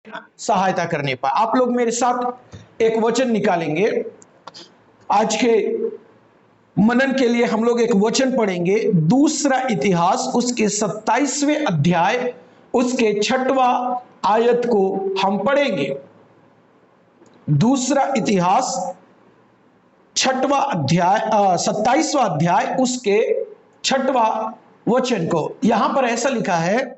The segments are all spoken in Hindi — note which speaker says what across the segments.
Speaker 1: सहायता करने पाए। आप लोग मेरे साथ एक वचन निकालेंगे। आज के मनन के लिए हम लोग एक वचन पढ़ेंगे, दूसरा इतिहास उसके 27वें अध्याय उसके 6वां आयत को हम पढ़ेंगे। दूसरा इतिहास 6वां अध्याय 27वां अध्याय उसके 6वां वचन को। यहां पर ऐसा लिखा है,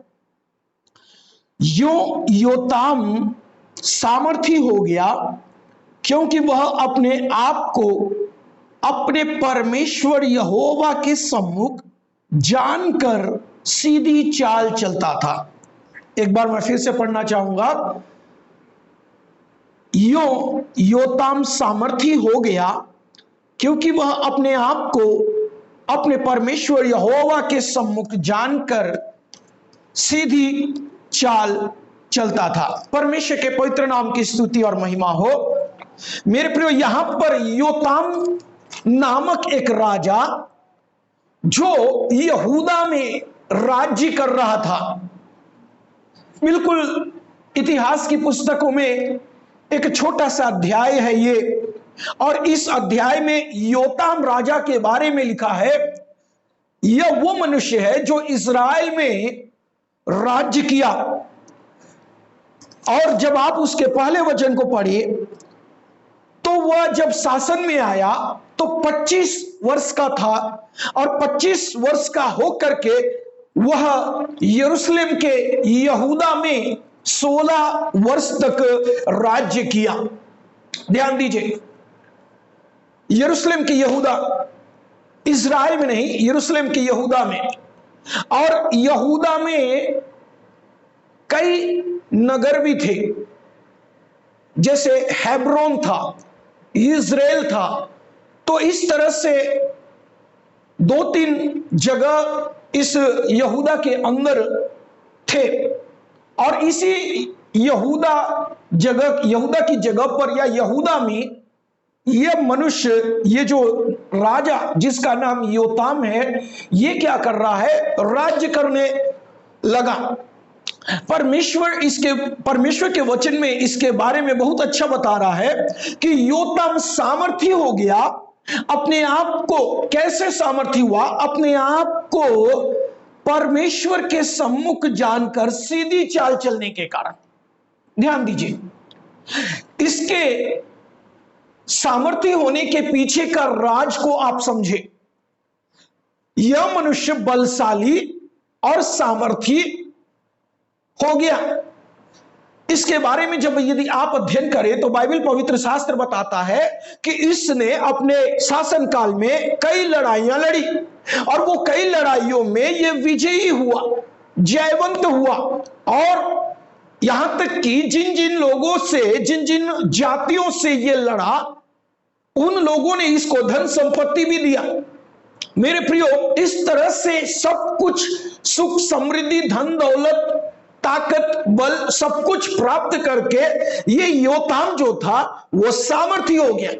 Speaker 1: योताम सामर्थी हो गया क्योंकि वह अपने आप को अपने परमेश्वर यहोवा के सम्मुख जानकर सीधी चाल चलता था। एक बार मैं फिर से पढ़ना चाहूंगा। योताम सामर्थी हो गया क्योंकि वह अपने आप को अपने परमेश्वर यहोवा के सम्मुख जानकर सीधी चाल चलता था। परमेश्वर के पवित्र नाम की स्तुति और महिमा हो। मेरे प्रियो, यहां पर योताम नामक एक राजा जो यहूदा में राज्य कर रहा था। बिल्कुल इतिहास की पुस्तकों में एक छोटा सा अध्याय है ये, और इस अध्याय में योताम राजा के बारे में लिखा है। यह वो मनुष्य है जो इज़राइल में राज्य किया। और जब आप उसके पहले वचन को पढ़िए तो वह जब शासन में आया तो 25 वर्ष का था, और 25 वर्ष का होकर के वह यरूशलेम के यहूदा में 16 वर्ष तक राज्य किया। ध्यान दीजिए, यरूशलेम के यहूदा, इज़राइल में नहीं, यरूशलेम के यहूदा में। और यहूदा में कई नगर भी थे, जैसे हेब्रोन था, इज़राइल था। तो इस तरह से 2-3 जगह इस यहूदा के अंदर थे। और इसी यहूदा की जगह पर या यहूदा में यह मनुष्य, ये जो राजा जिसका नाम योताम है, ये क्या कर रहा है? राज्य करने लगा। परमेश्वर के वचन में इसके बारे में बहुत अच्छा बता रहा है कि योताम सामर्थी हो गया। अपने आप को कैसे सामर्थी हुआ? अपने आप को परमेश्वर के सम्मुख जानकर सीधी चाल चलने के कारण। ध्यान दीजिए, इसके सामर्थी होने के पीछे का राज को आप समझे। यह मनुष्य बलशाली और सामर्थी हो गया। इसके बारे में जब यदि आप अध्ययन करें तो बाइबल, पवित्र शास्त्र बताता है कि इसने अपने शासन काल में कई लड़ाइयां लड़ी, और वो कई लड़ाइयों में ये विजयी हुआ, जयवंत हुआ। और यहां तक कि जिन जिन लोगों से, जिन जिन जातियों से ये लड़ा, उन लोगों ने इसको धन संपत्ति भी दिया। मेरे प्रियो, इस तरह से सब कुछ, सुख समृद्धि, धन दौलत, ताकत, बल, सब कुछ प्राप्त करके ये योताम जो था वो सामर्थी हो गया।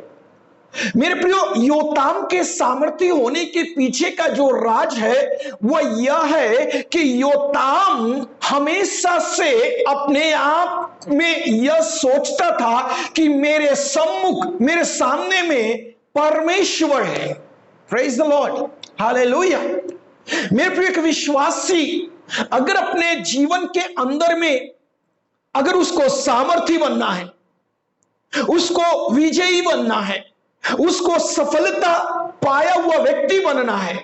Speaker 1: मेरे प्रियो, योताम के सामर्थी होने के पीछे का जो राज है वो यह है कि योताम हमेशा से अपने आप में यह सोचता था कि मेरे सम्मुख, मेरे सामने में परमेश्वर है। Praise the Lord, hallelujah. मेरे प्रिय, एक विश्वासी अगर अपने जीवन के अंदर में अगर उसको सामर्थी बनना है, उसको विजयी बनना है, उसको सफलता पाया हुआ व्यक्ति बनना है,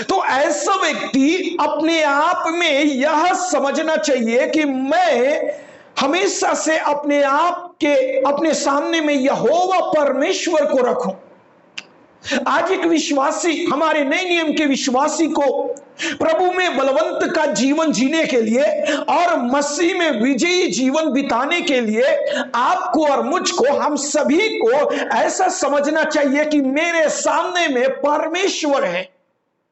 Speaker 1: तो ऐसा व्यक्ति अपने आप में यह समझना चाहिए कि मैं हमेशा से अपने आप के, अपने सामने में यहोवा परमेश्वर को रखूं। आज एक विश्वासी, हमारे नए नियम के विश्वासी को प्रभु में बलवंत का जीवन जीने के लिए और मसीह में विजयी जीवन बिताने के लिए आपको और मुझको, हम सभी को ऐसा समझना चाहिए कि मेरे सामने में परमेश्वर है।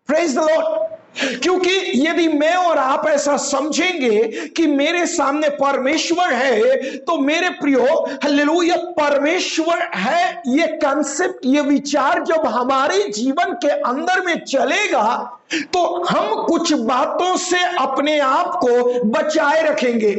Speaker 1: Praise the Lord. क्योंकि यदि मैं और आप ऐसा समझेंगे कि मेरे सामने परमेश्वर है, तो मेरे प्रियो, हालेलुया, परमेश्वर है, ये कॉन्सेप्ट, ये विचार जब हमारे जीवन के अंदर में चलेगा तो हम कुछ बातों से अपने आप को बचाए रखेंगे।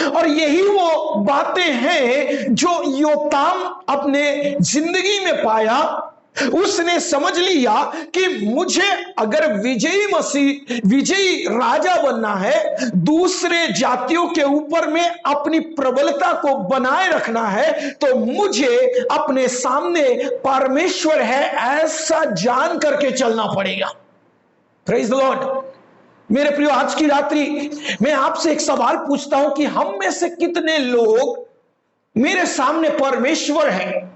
Speaker 1: और यही वो बातें हैं जो योताम अपने जिंदगी में पाया। उसने समझ लिया कि मुझे अगर विजयी राजा बनना है, दूसरे जातियों के ऊपर में अपनी प्रबलता को बनाए रखना है, तो मुझे अपने सामने परमेश्वर है ऐसा जान करके चलना पड़ेगा। Praise the Lord. मेरे प्रियो, आज की रात्रि मैं आपसे एक सवाल पूछता हूं कि हम में से कितने लोग मेरे सामने परमेश्वर है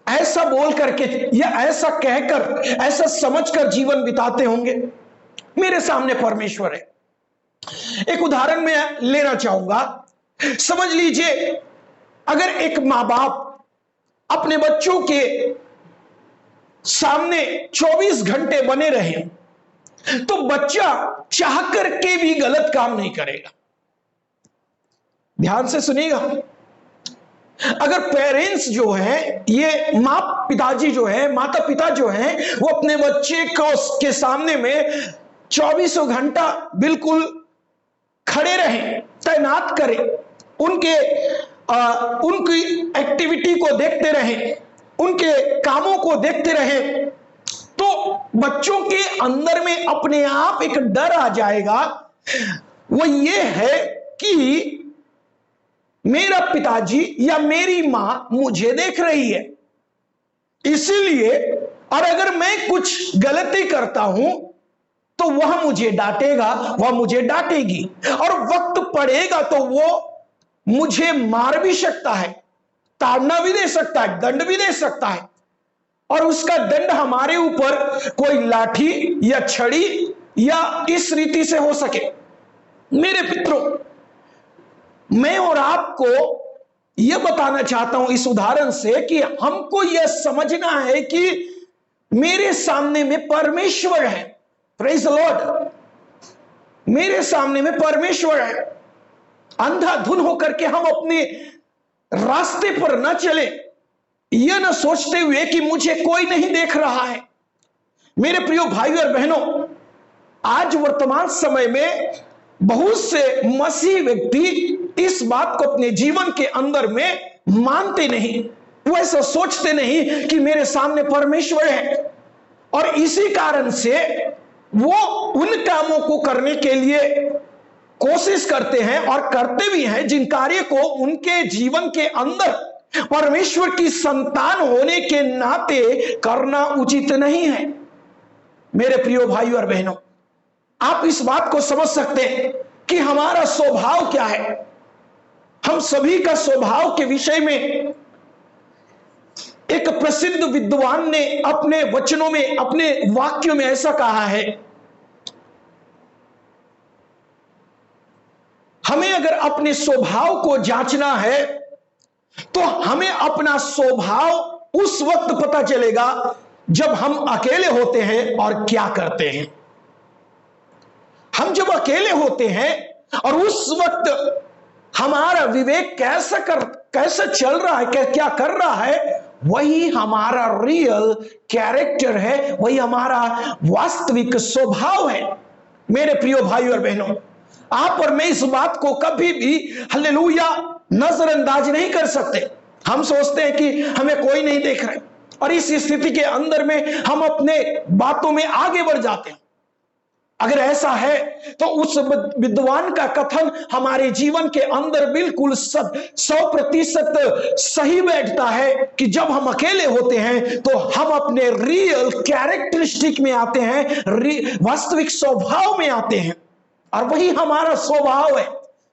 Speaker 1: ऐसा बोल करके या ऐसा कहकर, ऐसा समझकर जीवन बिताते होंगे? मेरे सामने परमेश्वर है। एक उदाहरण मैं लेना चाहूंगा। समझ लीजिए, अगर एक मां बाप अपने बच्चों के सामने 24 घंटे बने रहे तो बच्चा चाह करके भी गलत काम नहीं करेगा। ध्यान से सुनिएगा। अगर पेरेंट्स जो हैं, ये पिताजी जो है, माता पिता जो हैं, वो अपने बच्चे को के सामने में 24 घंटा बिल्कुल खड़े रहें, तैनात करें, उनकी एक्टिविटी को देखते रहें, उनके कामों को देखते रहें, तो बच्चों के अंदर में अपने आप एक डर आ जाएगा। वो ये है कि मेरा पिताजी या मेरी मां मुझे देख रही है, इसीलिए, और अगर मैं कुछ गलती करता हूं तो वह मुझे डांटेगा, वह मुझे डांटेगी, और वक्त पड़ेगा तो वो मुझे मार भी सकता है, ताड़ना भी दे सकता है, दंड भी दे सकता है। और उसका दंड हमारे ऊपर कोई लाठी या छड़ी या इस रीति से हो सके। मेरे मित्रों, मैं और आपको यह बताना चाहता हूं इस उदाहरण से कि हमको यह समझना है कि मेरे सामने में परमेश्वर है। Praise the Lord. मेरे सामने में परमेश्वर है। अंधाधुन होकर के हम अपने रास्ते पर न चले, यह न सोचते हुए कि मुझे कोई नहीं देख रहा है। मेरे प्रिय भाई और बहनों, आज वर्तमान समय में बहुत से मसीह व्यक्ति इस बात को अपने जीवन के अंदर में मानते नहीं, वो ऐसा सोचते नहीं कि मेरे सामने परमेश्वर है, और इसी कारण से वो उन कामों को करने के लिए कोशिश करते हैं और करते भी हैं जिन कार्य को उनके जीवन के अंदर परमेश्वर की संतान होने के नाते करना उचित नहीं है। मेरे प्रिय भाई और बहनों, आप इस बात को समझ सकते हैं कि हमारा स्वभाव क्या है। हम सभी का स्वभाव के विषय में एक प्रसिद्ध विद्वान ने अपने वचनों में, अपने वाक्यों में ऐसा कहा है, हमें अगर अपने स्वभाव को जांचना है तो हमें अपना स्वभाव उस वक्त पता चलेगा जब हम अकेले होते हैं और क्या करते हैं। हम जब अकेले होते हैं और उस वक्त हमारा विवेक कैसा चल रहा है, क्या कर रहा है, वही हमारा रियल कैरेक्टर है, वही हमारा वास्तविक स्वभाव है। मेरे प्रिय भाई और बहनों, आप और मैं इस बात को कभी भी हालेलुया नजरअंदाज नहीं कर सकते। हम सोचते हैं कि हमें कोई नहीं देख रहा है, और इस स्थिति के अंदर में हम अपने बातों में आगे बढ़ जाते हैं। अगर ऐसा है तो उस विद्वान का कथन हमारे जीवन के अंदर बिल्कुल 100% सही बैठता है कि जब हम अकेले होते हैं तो हम अपने रियल कैरेक्टरिस्टिक में आते हैं, वास्तविक स्वभाव में आते हैं, और वही हमारा स्वभाव है।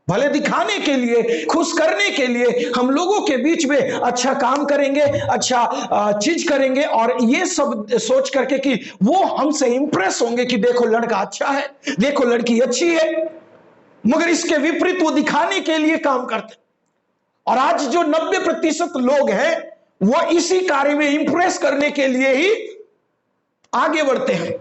Speaker 1: भले दिखाने के लिए, खुश करने के लिए हम लोगों के बीच में अच्छा काम करेंगे, अच्छा चीज करेंगे, और ये सब सोच करके कि वो हमसे इंप्रेस होंगे कि देखो लड़का अच्छा है, देखो लड़की अच्छी है, मगर इसके विपरीत वो दिखाने के लिए काम करते। और आज जो 90% लोग हैं वो इसी कार्य में इंप्रेस करने के लिए ही आगे बढ़ते हैं।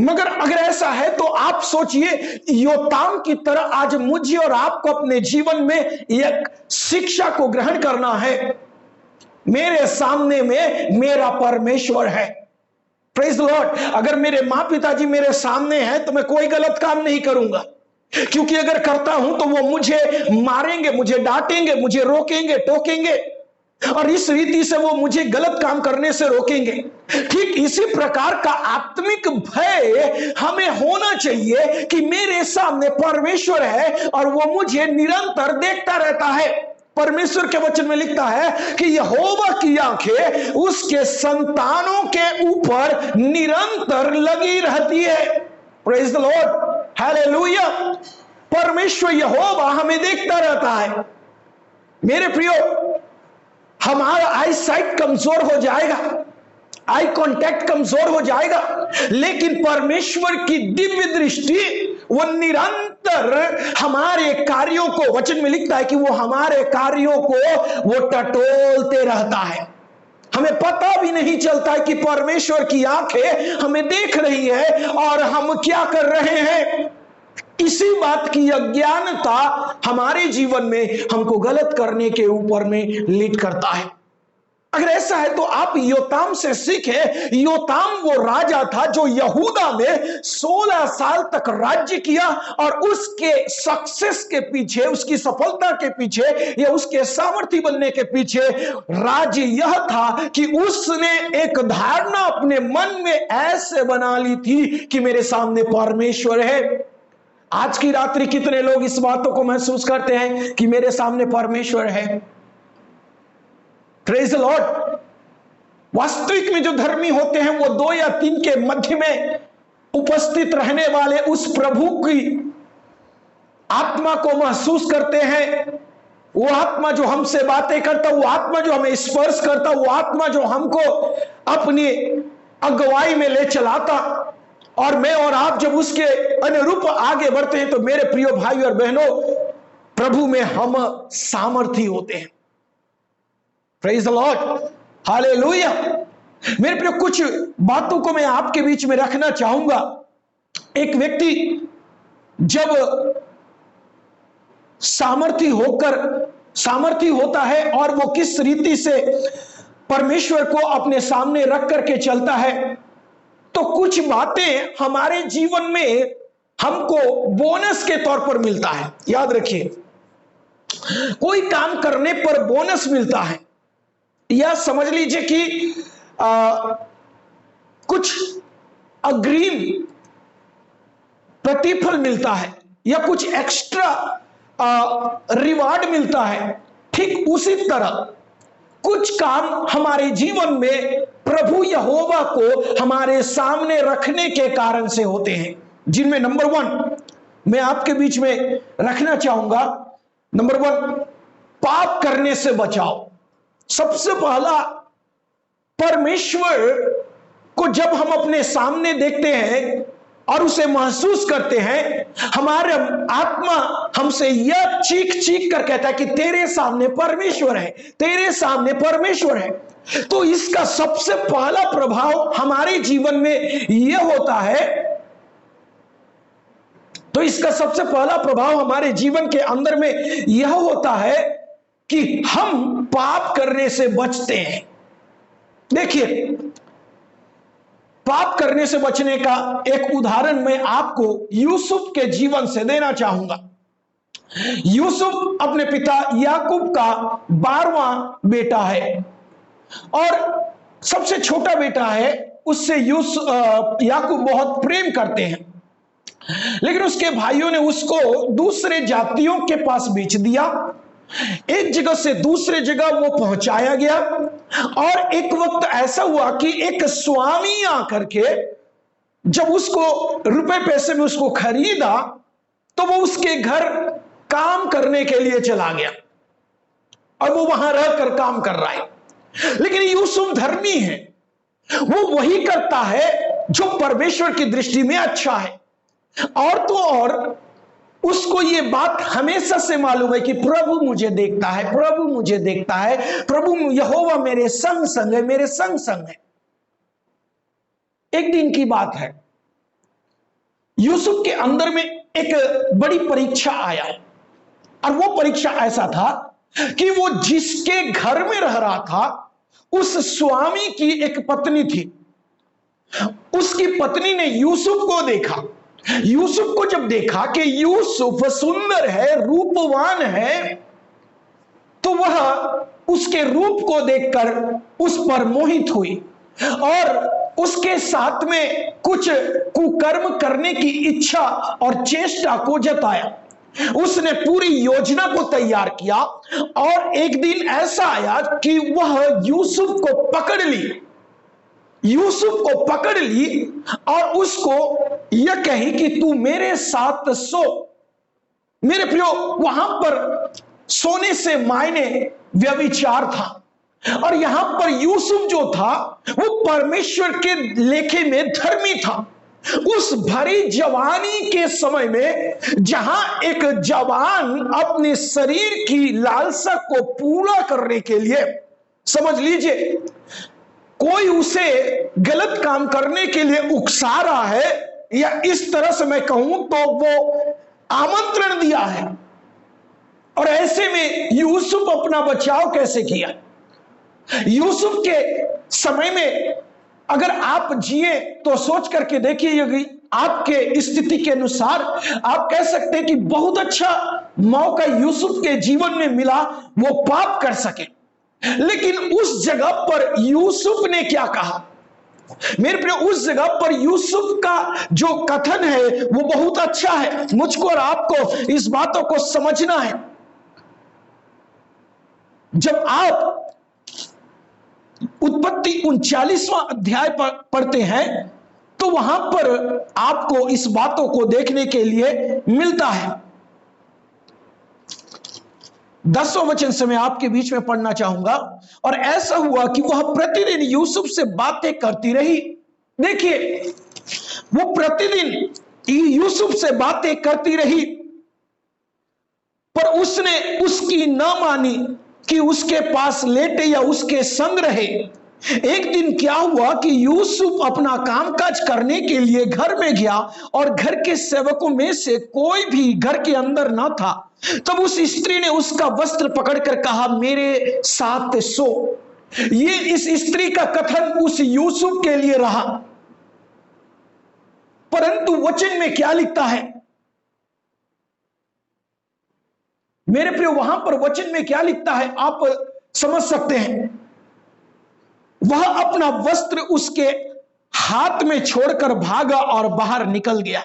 Speaker 1: मगर अगर ऐसा है तो आप सोचिए, योताम की तरह आज मुझे और आपको अपने जीवन में एक शिक्षा को ग्रहण करना है। मेरे सामने में मेरा परमेश्वर है। Praise the Lord. अगर मेरे मां पिताजी मेरे सामने हैं तो मैं कोई गलत काम नहीं करूंगा। क्योंकि अगर करता हूं तो वो मुझे मारेंगे, मुझे डांटेंगे, मुझे रोकेंगे, टोकेंगे, और इस रीति से वो मुझे गलत काम करने से रोकेंगे। ठीक इसी प्रकार का आत्मिक भय हमें होना चाहिए कि मेरे सामने परमेश्वर है और वो मुझे निरंतर देखता रहता है। परमेश्वर के वचन में लिखता है कि यहोवा की आंखें उसके संतानों के ऊपर निरंतर लगी रहती है। Praise the Lord, hallelujah. परमेश्वर यहोवा हमें देखता रहता है। मेरे प्रियो, हमारा आई साइट कमजोर हो जाएगा, आई कांटेक्ट कमजोर हो जाएगा, लेकिन परमेश्वर की दिव्य दृष्टि वो निरंतर हमारे कार्यों को, वचन में लिखता है कि वो हमारे कार्यों को वो टटोलते रहता है। हमें पता भी नहीं चलता है कि परमेश्वर की आंखें हमें देख रही है और हम क्या कर रहे हैं। इसी बात की अज्ञानता हमारे जीवन में हमको गलत करने के ऊपर में लीड करता है। अगर ऐसा है तो आप योताम से सीखे। योताम वो राजा था जो यहूदा में 16 साल तक राज्य किया, और उसके सक्सेस के पीछे, उसकी सफलता के पीछे या उसके सामर्थ्य बनने के पीछे राज यह था कि उसने एक धारणा अपने मन में ऐसे बना ली थी कि मेरे सामने परमेश्वर है। आज की रात्रि कितने लोग इस बातों को महसूस करते हैं कि मेरे सामने परमेश्वर है? Praise the Lord. वास्तविक में जो धर्मी होते हैं वो 2 या 3 के मध्य में उपस्थित रहने वाले उस प्रभु की आत्मा को महसूस करते हैं। वो आत्मा जो हमसे बातें करता, वो आत्मा जो हमें स्पर्श करता, वो आत्मा जो हमको अपनी अगुवाई में ले चलाता, और मैं और आप जब उसके अनुरूप आगे बढ़ते हैं तो मेरे प्रिय भाई और बहनों, प्रभु में हम सामर्थी होते हैं। Praise the Lord, hallelujah. मेरे प्रिय, कुछ बातों को मैं आपके बीच में रखना चाहूंगा। एक व्यक्ति जब सामर्थी होता है और वो किस रीति से परमेश्वर को अपने सामने रख करके चलता है, तो कुछ बातें हमारे जीवन में हमको बोनस के तौर पर मिलता है। याद रखिए, कोई काम करने पर बोनस मिलता है, या समझ लीजिए कि कुछ अग्रिम प्रतिफल मिलता है या कुछ एक्स्ट्रा रिवार्ड मिलता है। ठीक उसी तरह कुछ काम हमारे जीवन में प्रभु यहोवा को हमारे सामने रखने के कारण से होते हैं, जिनमें नंबर 1 मैं आपके बीच में रखना चाहूंगा। नंबर 1, पाप करने से बचाओ। सबसे पहला, परमेश्वर को जब हम अपने सामने देखते हैं और उसे महसूस करते हैं, हमारे आत्मा हमसे यह चीख चीख कर कहता है कि तेरे सामने परमेश्वर है, तेरे सामने परमेश्वर है। तो इसका सबसे पहला प्रभाव हमारे जीवन में यह होता है, तो इसका सबसे पहला प्रभाव हमारे जीवन के अंदर में यह होता है कि हम पाप करने से बचते हैं। देखिए, पाप करने से बचने का एक उदाहरण मैं आपको यूसुफ के जीवन से देना चाहूंगा। यूसुफ अपने पिता याकूब का 12वां बेटा है और सबसे छोटा बेटा है। उससे याकूब बहुत प्रेम करते हैं, लेकिन उसके भाइयों ने उसको दूसरे जातियों के पास बेच दिया। एक जगह से दूसरे जगह वो पहुंचाया गया, और एक वक्त ऐसा हुआ कि एक स्वामी आकर के जब उसको रुपए पैसे में उसको खरीदा, तो वो उसके घर काम करने के लिए चला गया और वो वहां रहकर काम कर रहा है। लेकिन यूसुफ धर्मी है, वो वही करता है जो परमेश्वर की दृष्टि में अच्छा है। और तो और उसको ये बात हमेशा से मालूम है कि प्रभु मुझे देखता है, प्रभु मुझे देखता है, प्रभु यहोवा मेरे संग संग है, मेरे संग संग है। एक दिन की बात है, यूसुफ के अंदर में एक बड़ी परीक्षा आया, और वो परीक्षा ऐसा था कि वो जिसके घर में रह रहा था, उस स्वामी की एक पत्नी थी। उसकी पत्नी ने यूसुफ को देखा यूसुफ को जब देखा कि यूसुफ सुंदर है, रूपवान है, तो वह उसके रूप को देखकर उस पर मोहित हुई और उसके साथ में कुछ कुकर्म करने की इच्छा और चेष्टा को जताया। उसने पूरी योजना को तैयार किया और एक दिन ऐसा आया कि वह यूसुफ को पकड़ ली और उसको यह कही कि तू मेरे साथ सो। मेरे प्रियो, वहां पर सोने से मायने व्यभिचार था और यहां पर यूसुफ जो था वो परमेश्वर के लेखे में धर्मी था। उस भरी जवानी के समय में जहां एक जवान अपने शरीर की लालसा को पूरा करने के लिए, समझ लीजिए, कोई उसे गलत काम करने के लिए उकसा रहा है, या इस तरह से मैं कहूं तो वो आमंत्रण दिया है, और ऐसे में यूसुफ अपना बचाव कैसे किया? यूसुफ के समय में अगर आप जिए तो सोच करके देखिए, यदि आपके स्थिति के अनुसार आप कह सकते हैं कि बहुत अच्छा मौका यूसुफ के जीवन में मिला वो पाप कर सके। लेकिन उस जगह पर यूसुफ ने क्या कहा? मेरे प्रिय, उस जगह पर यूसुफ का जो कथन है वो बहुत अच्छा है। मुझको और आपको इस बातों को समझना है। जब आप उत्पत्ति 39वां अध्याय पढ़ते हैं तो वहां पर आपको इस बातों को देखने के लिए मिलता है। 10वां वचन से मैं आपके बीच में पढ़ना चाहूंगा। और ऐसा हुआ कि वह प्रतिदिन यूसुफ से बातें करती रही। देखिए, वो प्रतिदिन यूसुफ से बातें करती रही, पर उसने उसकी न मानी कि उसके पास लेटे या उसके संग रहे। एक दिन क्या हुआ कि यूसुफ अपना कामकाज करने के लिए घर में गया और घर के सेवकों में से कोई भी घर के अंदर न था। तब उस स्त्री ने उसका वस्त्र पकड़कर कहा, मेरे साथ सो। ये इस स्त्री का कथन उस यूसुफ के लिए रहा, परंतु वचन में क्या लिखता है मेरे प्रिय? वहां पर वचन में क्या लिखता है आप समझ सकते हैं। वह अपना वस्त्र उसके हाथ में छोड़कर भागा और बाहर निकल गया।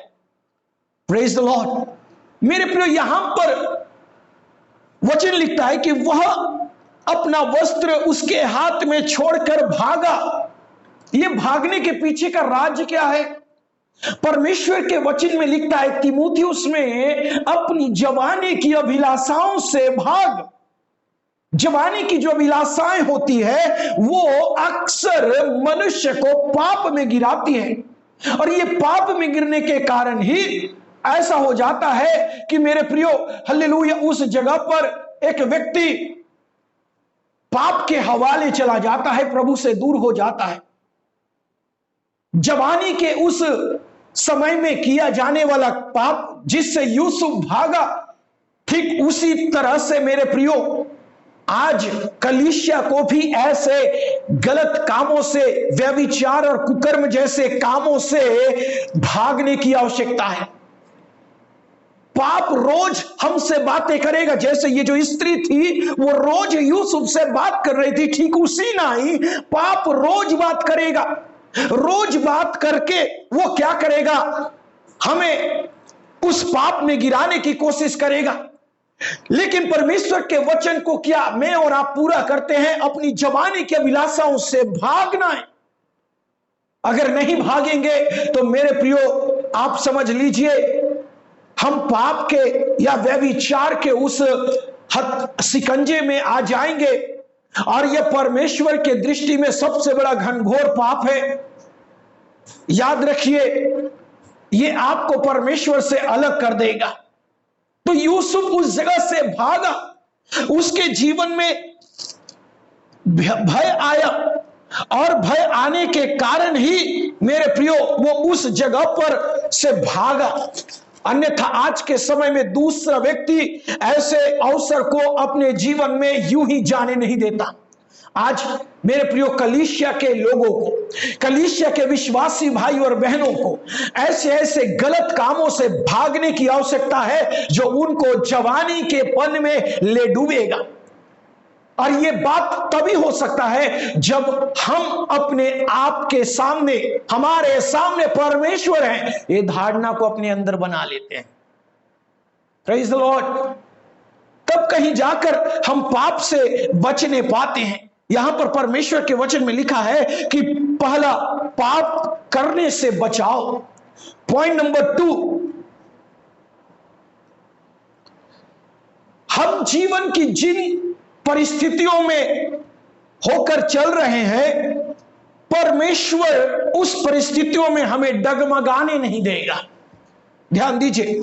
Speaker 1: Praise the Lord. मेरे प्रिय, यहां पर वचन लिखता है कि वह अपना वस्त्र उसके हाथ में छोड़कर भागा। यह भागने के पीछे का राज क्या है? परमेश्वर के वचन में लिखता है तीमुथियुस में, अपनी जवानी की अभिलाषाओं से भाग। जवानी की जो अभिलाषाएं होती है वो अक्सर मनुष्य को पाप में गिराती है, और ये पाप में गिरने के कारण ही ऐसा हो जाता है कि मेरे प्रियो, हालेलुया, उस जगह पर एक व्यक्ति पाप के हवाले चला जाता है, प्रभु से दूर हो जाता है। जवानी के उस समय में किया जाने वाला पाप जिससे यूसुफ भागा, ठीक उसी तरह से मेरे प्रियो आज कलीसिया को भी ऐसे गलत कामों से, व्यभिचार और कुकर्म जैसे कामों से भागने की आवश्यकता है। पाप रोज हमसे बातें करेगा। जैसे ये जो स्त्री थी वो रोज यूसुफ से बात कर रही थी, ठीक उसी नहीं पाप रोज बात करेगा। रोज बात करके वो क्या करेगा? हमें उस पाप में गिराने की कोशिश करेगा। लेकिन परमेश्वर के वचन को क्या मैं और आप पूरा करते हैं? अपनी जवानी की अभिलाषाओं से भागना है। अगर नहीं भागेंगे तो मेरे प्रियो आप समझ लीजिए हम पाप के या व्यभिचार के उस शिकंजे में आ जाएंगे, और यह परमेश्वर के दृष्टि में सबसे बड़ा घनघोर पाप है। याद रखिए, यह आपको परमेश्वर से अलग कर देगा। तो यूसुफ उस जगह से भागा। उसके जीवन में भय आया, और भय आने के कारण ही मेरे प्रियो वो उस जगह पर से भागा। अन्यथा आज के समय में दूसरा व्यक्ति ऐसे अवसर को अपने जीवन में यूं ही जाने नहीं देता। आज मेरे प्रियो कलीसिया के लोगों को, कलीसिया के विश्वासी भाई और बहनों को ऐसे ऐसे गलत कामों से भागने की आवश्यकता है जो उनको जवानी के पन में ले डूबेगा। और यह बात तभी हो सकता है जब हम अपने आप के सामने, हमारे सामने परमेश्वर है, ये धारणा को अपने अंदर बना लेते हैं। Praise the Lord. तब कहीं जाकर हम पाप से बचने पाते हैं। यहां पर परमेश्वर के वचन में लिखा है कि पहला, पाप करने से बचाओ। पॉइंट नंबर 2, हम जीवन की जिन परिस्थितियों में होकर चल रहे हैं, परमेश्वर उस परिस्थितियों में हमें डगमगाने नहीं देगा। ध्यान दीजिए,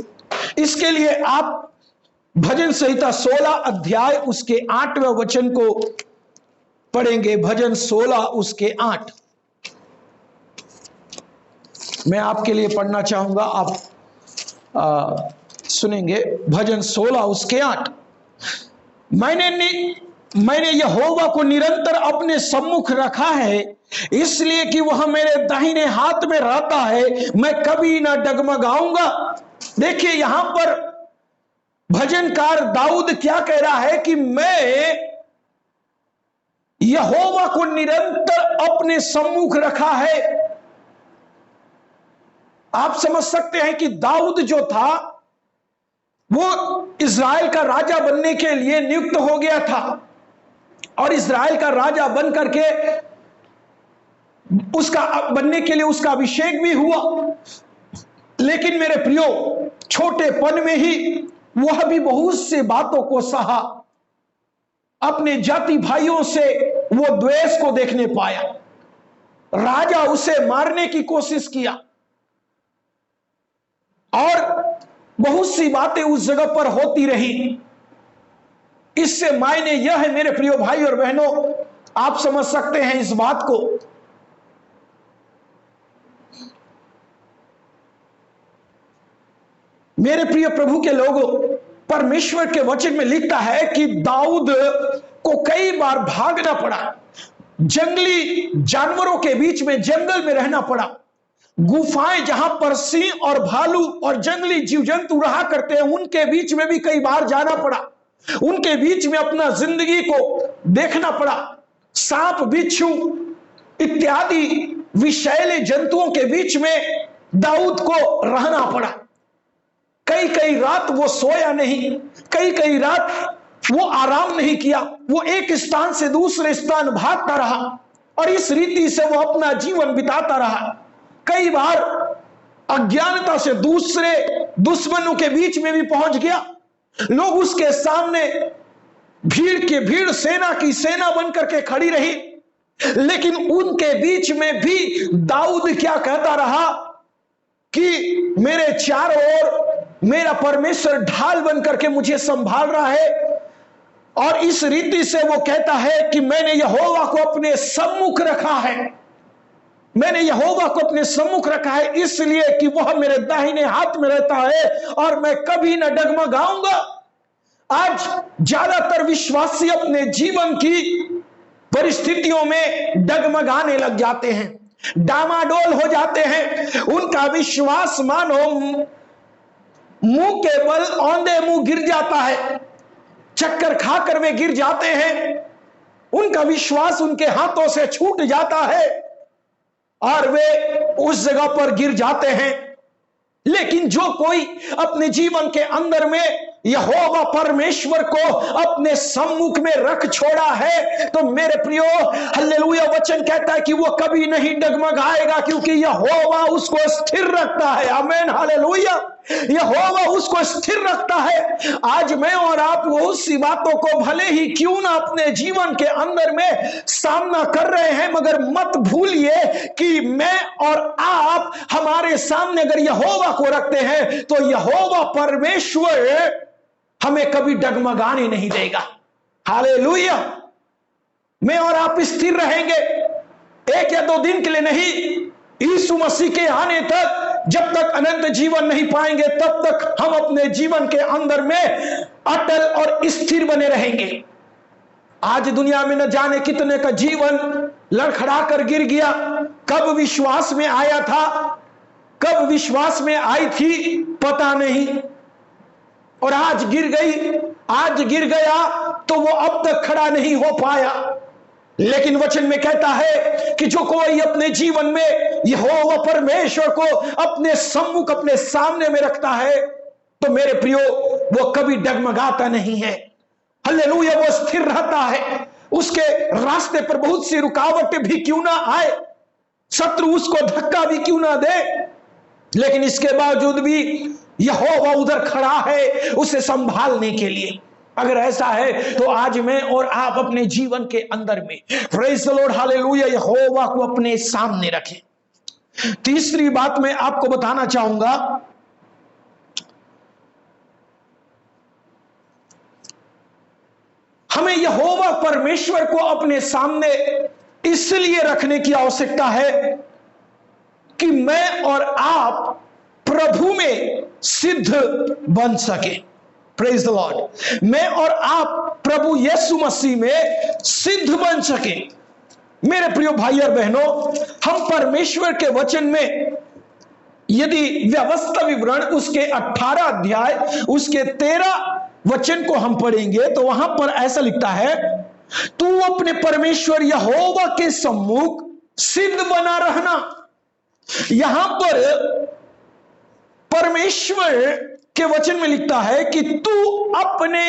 Speaker 1: इसके लिए आप भजन संहिता 16 अध्याय उसके 8वें वचन को पढ़ेंगे। भजन 16 उसके 8 मैं आपके लिए पढ़ना चाहूंगा, आप सुनेंगे। भजन 16 उसके 8, मैंने यहोवा को निरंतर अपने सम्मुख रखा है, इसलिए कि वह मेरे दाहिने हाथ में रहता है, मैं कभी ना डगमगाऊंगा। देखिए यहां पर भजनकार दाऊद क्या कह रहा है कि मैं यहोवा को निरंतर अपने सम्मुख रखा है। आप समझ सकते हैं कि दाऊद जो था वो इज़राइल का राजा बनने के लिए नियुक्त हो गया था और इज़राइल का राजा बन करके उसका बनने के लिए उसका अभिषेक भी हुआ। लेकिन मेरे प्रियो, छोटेपन में ही वह भी बहुत सी बातों को सहा। अपने जाति भाइयों से वो द्वेष को देखने पाया, राजा उसे मारने की कोशिश किया और बहुत सी बातें उस जगह पर होती रही। इससे मायने यह है मेरे प्रियो भाई और बहनों, आप समझ सकते हैं इस बात को, मेरे प्रिय प्रभु के लोगों, परमेश्वर के वचन में लिखता है कि दाऊद को कई बार भागना पड़ा, जंगली जानवरों के बीच में, जंगल में रहना पड़ा, गुफाएं जहां पर सिंह और भालू और जंगली जीव जंतु रहा करते हैं उनके बीच में भी कई बार जाना पड़ा, उनके बीच में अपना जिंदगी को देखना पड़ा। सांप, बिच्छू इत्यादि विषैले जंतुओं के बीच में दाऊद को रहना पड़ा। कई कई रात वो सोया नहीं, कई कई रात वो आराम नहीं किया, वो एक स्थान से दूसरे स्थान भागता रहा और इस रीति से वो अपना जीवन बिताता रहा। कई बार अज्ञानता से दूसरे दुश्मनों के बीच में भी पहुंच गया। लोग उसके सामने भीड़ सेना की सेना बनकर के खड़ी रही, लेकिन उनके बीच में भी दाऊद क्या कहता रहा कि मेरे चारों ओर मेरा परमेश्वर ढाल बनकर के मुझे संभाल रहा है। और इस रीति से वो कहता है कि मैंने यहोवा को अपने सम्मुख रखा है, मैंने यहोवा को अपने सम्मुख रखा है, इसलिए कि वह मेरे दाहिने हाथ में रहता है और मैं कभी न डगमगाऊंगा। आज ज्यादातर विश्वासी अपने जीवन की परिस्थितियों में डगमगाने लग जाते हैं, डामाडोल हो जाते हैं। उनका विश्वास मानो मुंह के बल औंधे मुंह गिर जाता है, चक्कर खाकर वे गिर जाते हैं, उनका विश्वास उनके हाथों से छूट जाता है और वे उस जगह पर गिर जाते हैं। लेकिन जो कोई अपने जीवन के अंदर में यहोवा परमेश्वर को अपने सम्मुख में रख छोड़ा है, तो मेरे प्रियो हालेलुया, वचन कहता है कि वो कभी नहीं डगमगाएगा, क्योंकि यहोवा उसको स्थिर रखता है। आमीन, हालेलुया, यहोवा उसको स्थिर रखता है। आज मैं और आप बहुत सी बातों को भले ही क्यों ना अपने जीवन के अंदर में सामना कर रहे हैं, मगर मत भूलिए कि मैं और आप हमारे सामने अगर यहोवा को रखते हैं तो यहोवा परमेश्वर हमें कभी डगमगाने नहीं देगा। हालेलुया, मैं और आप स्थिर रहेंगे, एक या दो दिन के लिए नहीं, यीशु मसीह के आने तक, जब तक अनंत जीवन नहीं पाएंगे तब तक हम अपने जीवन के अंदर में अटल और स्थिर बने रहेंगे। आज दुनिया में न जाने कितने का जीवन लड़खड़ा कर गिर गया। कब विश्वास में आया था, कब विश्वास में आई थी पता नहीं, और आज गिर गई, आज गिर गया तो वो अब तक खड़ा नहीं हो पाया। लेकिन वचन में कहता है कि जो कोई अपने जीवन में यहोवा परमेश्वर को अपने सम्मुख, अपने सामने में रखता है, तो मेरे प्रियो वो कभी डगमगाता नहीं है। हालेलुया, वो स्थिर रहता है। उसके रास्ते पर बहुत सी रुकावटें भी क्यों ना आए, शत्रु उसको धक्का भी क्यों ना दे, लेकिन इसके बावजूद भी यहोवा उधर खड़ा है उसे संभालने के लिए। अगर ऐसा है तो आज मैं और आप अपने जीवन के अंदर में, प्रेज़ द लॉर्ड, हालेलुया, यहोवा को अपने सामने रखें। तीसरी बात मैं आपको बताना चाहूंगा, हमें यहोवा परमेश्वर को अपने सामने इसलिए रखने की आवश्यकता है कि मैं और आप प्रभु में सिद्ध बन सके। प्रेज़ द लॉर्ड, मैं और आप प्रभु यीशु मसीह में सिद्ध बन सके। मेरे प्रिय भाई और बहनों, हम परमेश्वर के वचन में यदि व्यवस्था विवरण उसके 18 अध्याय उसके 13 वचन को हम पढ़ेंगे तो वहां पर ऐसा लिखता है, तू अपने परमेश्वर यहोवा के सम्मुख सिद्ध बना रहना। यहां पर परमेश्वर के वचन में लिखता है कि तू अपने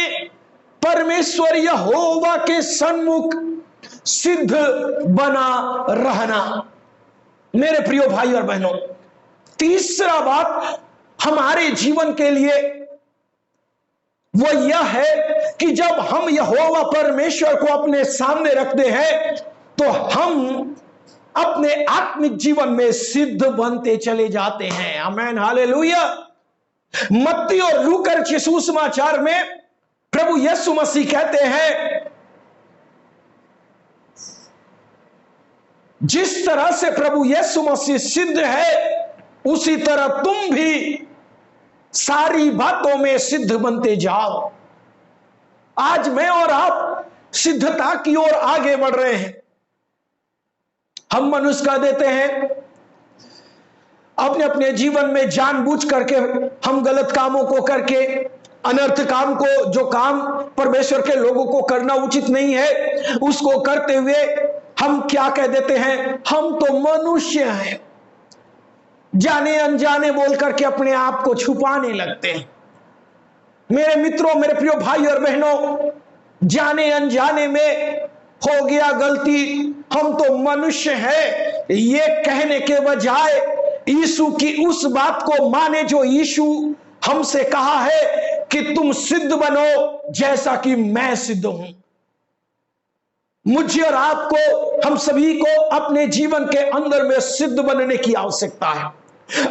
Speaker 1: परमेश्वर यहोवा के सम्मुख सिद्ध बना रहना। मेरे प्रिय भाई और बहनों, तीसरा बात हमारे जीवन के लिए वो यह है कि जब हम यहोवा परमेश्वर को अपने सामने रखते हैं तो हम अपने आत्मिक जीवन में सिद्ध बनते चले जाते हैं। आमीन, हालेलुया। मत्ती और लूका के सुसमाचार में प्रभु यीशु मसीह कहते हैं, जिस तरह से प्रभु यीशु मसीह सिद्ध है उसी तरह तुम भी सारी बातों में सिद्ध बनते जाओ। आज मैं और आप सिद्धता की ओर आगे बढ़ रहे हैं। हम मनुष्य का देते हैं, अपने अपने जीवन में जानबूझ करके हम गलत कामों को करके, अनर्थ काम को, जो काम परमेश्वर के लोगों को करना उचित नहीं है, उसको करते हुए हम क्या कह देते हैं, हम तो मनुष्य हैं। जाने अनजाने बोल करके अपने आप को छुपाने लगते हैं। मेरे मित्रों, मेरे प्रिय भाई और बहनों, जाने अनजाने में हो गया गलती, हम तो मनुष्य हैं, ये कहने के बजाय यीशु की उस बात को माने जो यीशु हमसे कहा है कि तुम सिद्ध बनो जैसा कि मैं सिद्ध हूं। मुझे और आपको, हम सभी को अपने जीवन के अंदर में सिद्ध बनने की आवश्यकता है।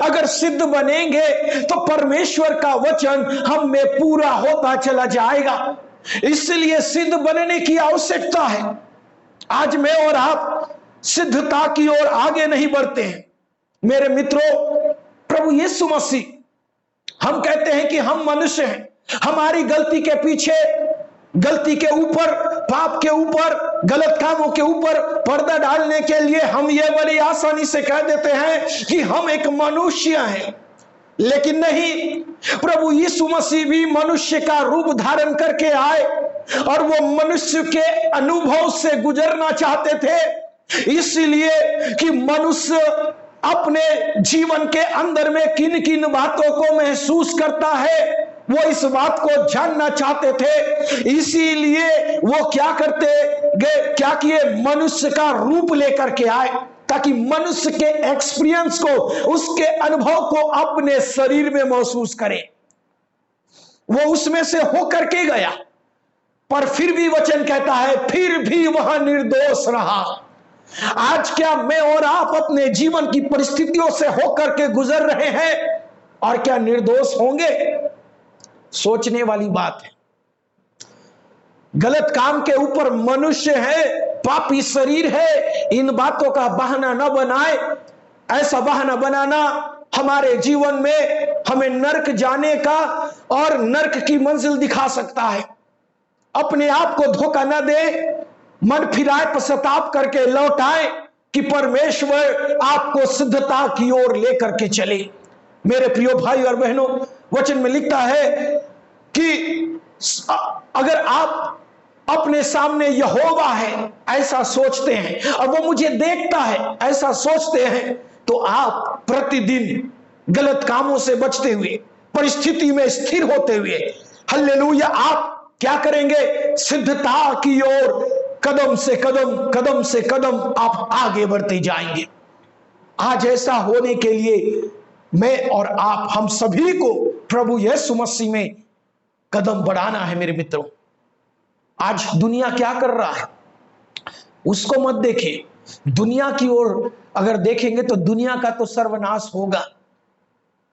Speaker 1: अगर सिद्ध बनेंगे तो परमेश्वर का वचन हम में पूरा होता चला जाएगा। इसलिए सिद्ध बनने की आवश्यकता है। आज मैं और आप सिद्धता की ओर आगे नहीं बढ़ते हैं। मेरे मित्रों, प्रभु यीशु मसीह, हम कहते हैं कि हम मनुष्य हैं, हमारी गलती के पीछे, गलती के ऊपर, पाप के ऊपर, गलत कामों के ऊपर पर्दा डालने के लिए हम ये बड़ी आसानी से कह देते हैं कि हम एक मनुष्य हैं। लेकिन नहीं, प्रभु यीशु मसीह भी मनुष्य का रूप धारण करके आए और वो मनुष्य के अनुभव से गुजरना चाहते थे, इसलिए कि मनुष्य अपने जीवन के अंदर में किन किन बातों को महसूस करता है वो इस बात को जानना चाहते थे। इसीलिए वो क्या करते गए, क्या किए, मनुष्य का रूप लेकर के आए ताकि मनुष्य के एक्सपीरियंस को, उसके अनुभव को अपने शरीर में महसूस करे। वो उसमें से होकर के गया, पर फिर भी वचन कहता है फिर भी वह निर्दोष रहा। आज क्या मैं और आप अपने जीवन की परिस्थितियों से होकर के गुजर रहे हैं और क्या निर्दोष होंगे? सोचने वाली बात है। गलत काम के ऊपर मनुष्य है, पापी शरीर है, इन बातों का बहाना न बनाए। ऐसा बहाना बनाना हमारे जीवन में हमें नरक जाने का और नरक की मंजिल दिखा सकता है। अपने आप को धोखा न दे, मन फिराए, पश्चाताप करके लौट आए कि परमेश्वर आपको सिद्धता की ओर लेकर के चले। मेरे प्रियो भाई और बहनों, वचन में लिखता है कि अगर आप अपने सामने यहोवा है ऐसा सोचते हैं और वो मुझे देखता है ऐसा सोचते हैं, तो आप प्रतिदिन गलत कामों से बचते हुए, परिस्थिति में स्थिर होते हुए, हालेलुया, आप क्या करेंगे? सिद्धता की ओर कदम से कदम, कदम से कदम आप आगे बढ़ते जाएंगे। आज ऐसा होने के लिए मैं और आप, हम सभी को प्रभु यीशु मसीह में कदम बढ़ाना है। मेरे मित्रों, आज दुनिया क्या कर रहा है उसको मत देखिए। दुनिया की ओर अगर देखेंगे तो दुनिया का तो सर्वनाश होगा,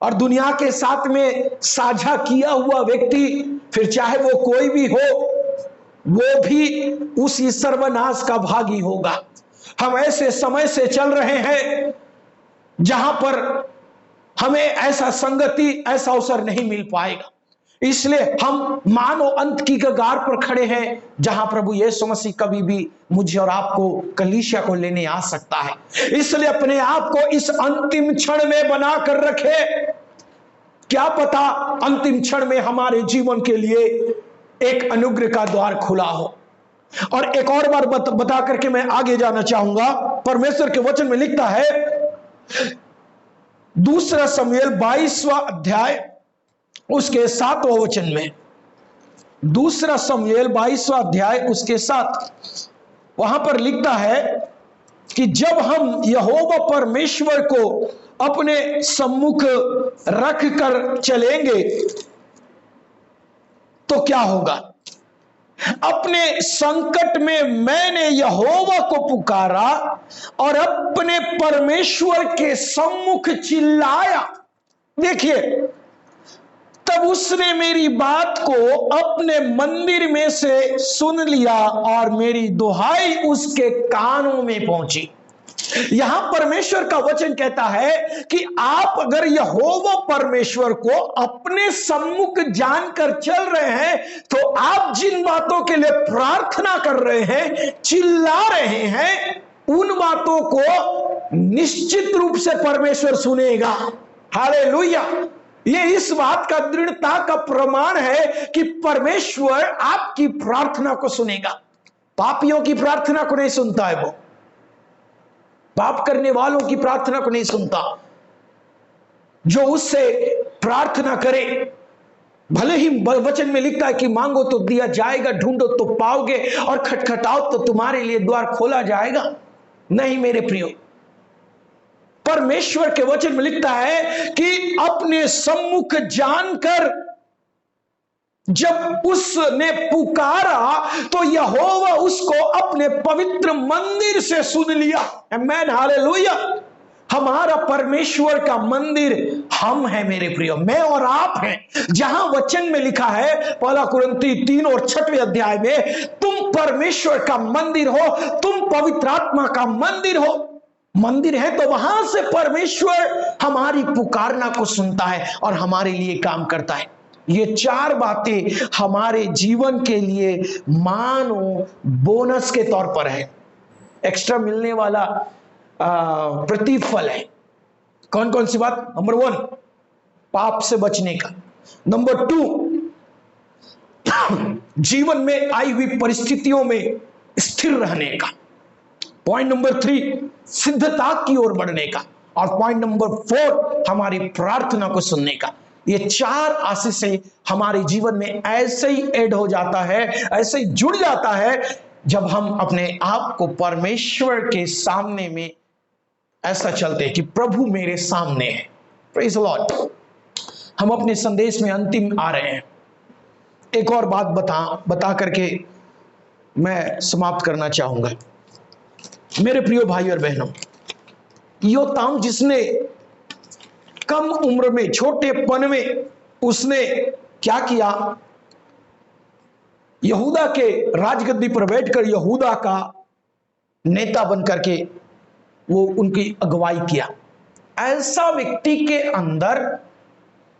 Speaker 1: और दुनिया के साथ में साझा किया हुआ व्यक्ति, फिर चाहे वो कोई भी हो, वो भी उसी सर्वनाश का भागी होगा। हम ऐसे समय से चल रहे हैं जहां पर हमें ऐसा संगति, ऐसा अवसर नहीं मिल पाएगा। इसलिए हम मानो अंत की कगार पर खड़े हैं, जहां प्रभु यीशु मसीह कभी भी मुझे और आपको, कलीसिया को लेने आ सकता है। इसलिए अपने आप को इस अंतिम क्षण में बना कर रखे। क्या पता अंतिम क्षण में हमारे जीवन के लिए एक अनुग्रह का द्वार खुला हो। और एक और बार बता करके मैं आगे जाना चाहूंगा। परमेश्वर के वचन में लिखता है, दूसरा शमूएल 22वां अध्याय उसके 7वां वचन में, दूसरा शमूएल 22वां अध्याय उसके 7, वहां पर लिखता है कि जब हम यहोवा परमेश्वर को अपने सम्मुख रख कर चलेंगे तो क्या होगा? अपने संकट में मैंने यहोवा को पुकारा और अपने परमेश्वर के सम्मुख चिल्लाया। देखिए, तब उसने मेरी बात को अपने मंदिर में से सुन लिया और मेरी दुहाई उसके कानों में पहुंची। यहां परमेश्वर का वचन कहता है कि आप अगर यहोवा परमेश्वर को अपने सम्मुख जानकर चल रहे हैं, तो आप जिन बातों के लिए प्रार्थना कर रहे हैं, चिल्ला रहे हैं, उन बातों को निश्चित रूप से परमेश्वर सुनेगा। हालेलुया! ये इस बात का दृढ़ता का प्रमाण है कि परमेश्वर आपकी प्रार्थना को सुनेगा। पापियों की प्रार्थना को नहीं सुनता है, वो पाप करने वालों की प्रार्थना को नहीं सुनता। जो उससे प्रार्थना करे, भले ही वचन में लिखता है कि मांगो तो दिया जाएगा, ढूंढो तो पाओगे, और खटखटाओ तो तुम्हारे लिए द्वार खोला जाएगा। नहीं मेरे प्रियो, परमेश्वर के वचन में लिखता है कि अपने सम्मुख जानकर जब उसने पुकारा तो यहोवा उसको अपने पवित्र मंदिर से सुन लिया। आमीन, हालेलुया। हमारा परमेश्वर का मंदिर हम हैं मेरे प्रियो, मैं और आप हैं। जहां वचन में लिखा है, पहला कुरिन्थी 3 और 6वें अध्याय में, तुम परमेश्वर का मंदिर हो, तुम पवित्र आत्मा का मंदिर हो। मंदिर है तो वहां से परमेश्वर हमारी पुकारना को सुनता है और हमारे लिए काम करता है। ये 4 बातें हमारे जीवन के लिए मानो बोनस के तौर पर है, एक्स्ट्रा मिलने वाला प्रतिफल है। कौन कौन सी बात? नंबर 1, पाप से बचने का। नंबर 2, जीवन में आई हुई परिस्थितियों में स्थिर रहने का। पॉइंट नंबर 3, सिद्धता की ओर बढ़ने का। और पॉइंट नंबर 4, हमारी प्रार्थना को सुनने का। ये 4 आशीषें हमारे जीवन में ऐसे ही ऐड हो जाता है, ऐसे ही जुड़ जाता है, जब हम अपने आप को परमेश्वर के सामने में ऐसा चलते हैं कि प्रभु मेरे सामने है। Praise the Lord. हम अपने संदेश में अंतिम आ रहे हैं। एक और बात बता करके मैं समाप्त करना चाहूंगा। मेरे प्रियो भाई और बहनों, योताम जिसने कम उम्र में, छोटेपन में, उसने क्या किया? यहूदा के राजगद्दी पर बैठकर यहूदा का नेता बनकर के वो उनकी अगुवाई किया। ऐसा व्यक्ति के अंदर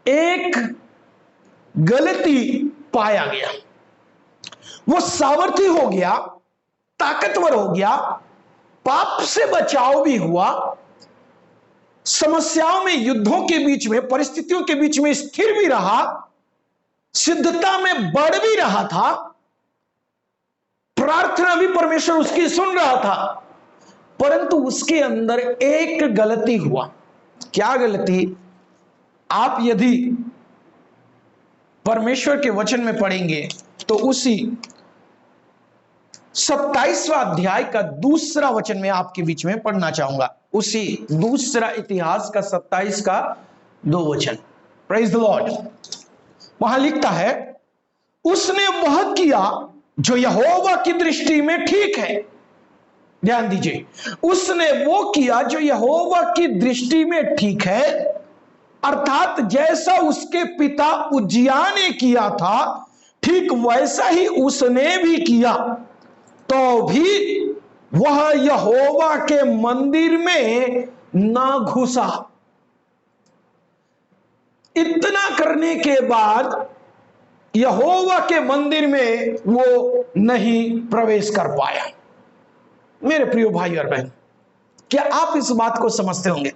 Speaker 1: एक गलती पाया गया। वो सामर्थी हो गया ताकतवर हो गया, पाप से बचाव भी हुआ, समस्याओं में, युद्धों के बीच में, परिस्थितियों के बीच में स्थिर भी रहा, सिद्धता में बढ़ भी रहा था, प्रार्थना भी परमेश्वर उसकी सुन रहा था। परंतु उसके अंदर एक गलती हुआ। क्या गलती? आप यदि परमेश्वर के वचन में पढ़ेंगे तो उसी 27वां अध्याय का दूसरा वचन में आपके बीच में पढ़ना चाहूंगा। उसी दूसरा इतिहास का 27 का 2 वचन। Praise the Lord. वहां लिखता है, उसने वह किया जो यहोवा की दृष्टि में ठीक है। ध्यान दीजिए, उसने वो किया जो यहोवा की दृष्टि में ठीक है, अर्थात जैसा उसके पिता उज्जियाह ने किया था ठीक वैसा ही उसने भी किया, तो भी वह यहोवा के मंदिर में ना घुसा। इतना करने के बाद यहोवा के मंदिर में वो नहीं प्रवेश कर पाया। मेरे प्रिय भाई और बहन, क्या आप इस बात को समझते होंगे?